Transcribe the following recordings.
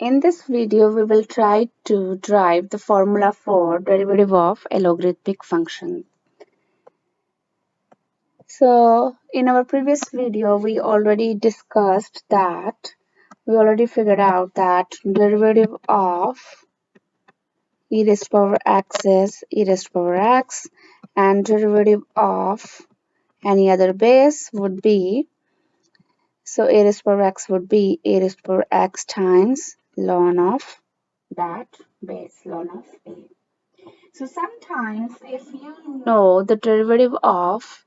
In this video, we will try to derive the formula for derivative of a logarithmic function. So, in our previous video, we already figured out that derivative of e raised to power x is e raised to power x, and derivative of any other base would be, so a raised to power x would be a raised to power x times ln of that base, ln of a. So sometimes if you know the derivative of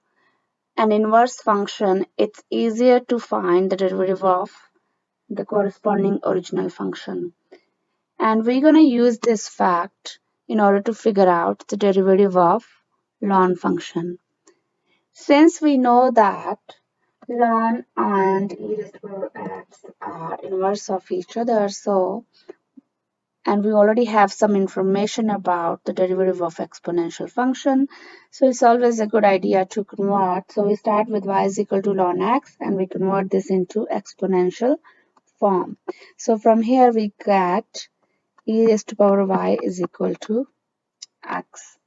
an inverse function, it's easier to find the derivative of the corresponding original function. And we're going to use this fact in order to figure out the derivative of ln function. Since we know that ln and e raised to power x are inverse of each other, and we already have some information about the derivative of exponential function. So it's always a good idea to convert. So we start with y is equal to ln x and we convert this into exponential form. So from here we get e raised to power y is equal to x.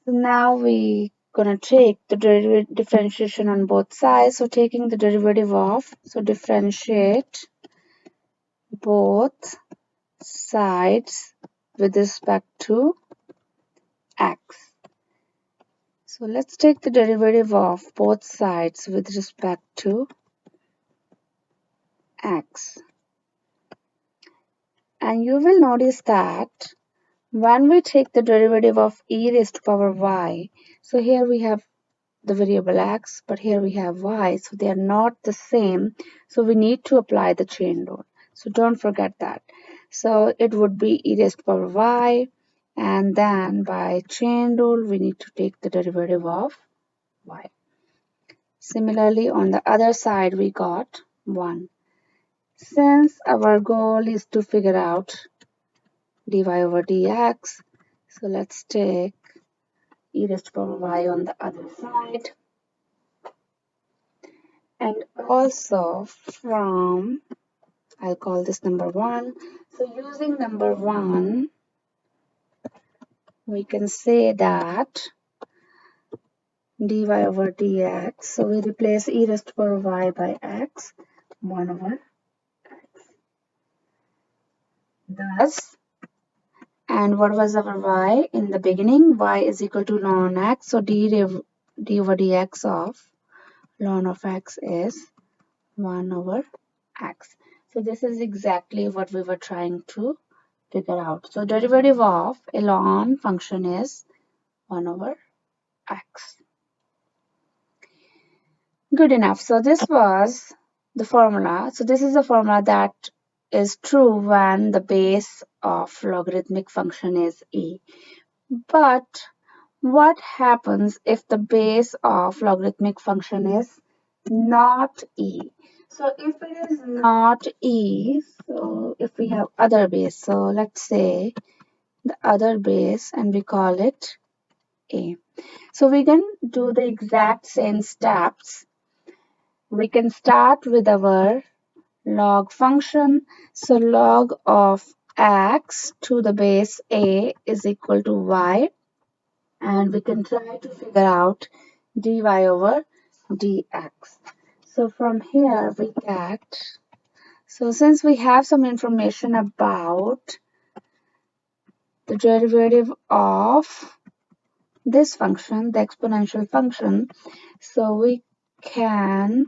So now we gonna take the differentiation on both sides. So taking the derivative of, so differentiate both sides with respect to x. So let's take the derivative of both sides with respect to x. And you will notice that when we take the derivative of e raised to power y, so here we have the variable x, but here we have y, so they are not the same. So we need to apply the chain rule. So don't forget that. So it would be e raised to power y, and then by chain rule, we need to take the derivative of y. Similarly, on the other side, we got 1. Since our goal is to figure out dy over dx, so let's take e raised to power y on the other side. And also from, I'll call this number 1. So using number 1, we can say that dy over dx, so we replace e raised to power y by x, 1 over thus. And what was our y in the beginning? Y is equal to ln x, so d over dx of ln of x is 1 over x. So this is exactly what we were trying to figure out. So derivative of a ln function is 1 over x. Good enough. So this was the formula. So this is a formula that is true when the base of logarithmic function is e. But what happens if the base of logarithmic function is not e? So if it is not e, so if we have other base, so let's say the other base and we call it a. So we can do the exact same steps. We can start with our log function. So log of x to the base a is equal to y. And we can try to figure out dy over dx. So from here we get, so since we have some information about the derivative of this function, the exponential function, so we can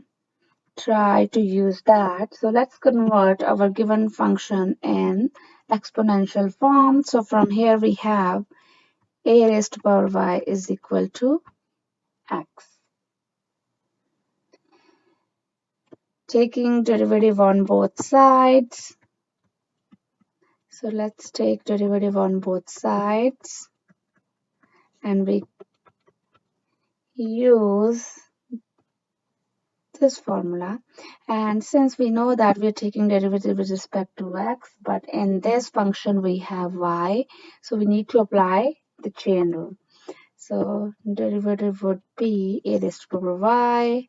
try to use that. So let's convert our given function in exponential form. So from here we have a raised to power y is equal to x. Taking derivative on both sides. So let's take derivative on both sides and we use this formula. And since we know that we're taking derivative with respect to x, but in this function we have y, so we need to apply the chain rule. So derivative would be a raised to power y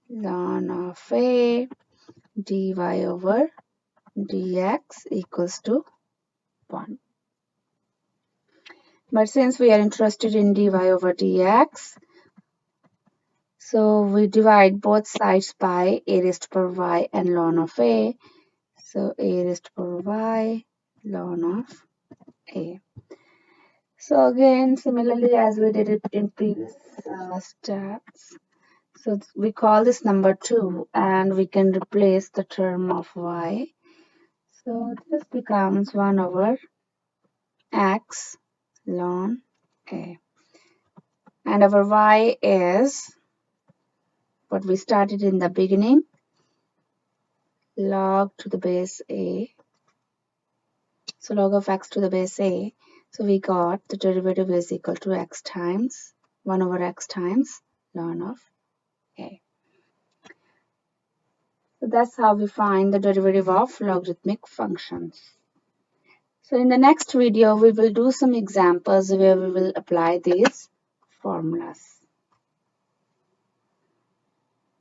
ln of a dy over dx equals to 1. But since we are interested in dy over dx, so we divide both sides by a raised to power y and ln of a. So a raised to power y ln of a. So again, similarly as we did it in previous steps, so we call this number 2 and we can replace the term of y. So this becomes 1 over x ln a. And our y is what we started in the beginning, log to the base a. So log of x to the base a. So we got the derivative is equal to x times 1 over x times ln of a. So that's how we find the derivative of logarithmic functions. So in the next video, we will do some examples where we will apply these formulas.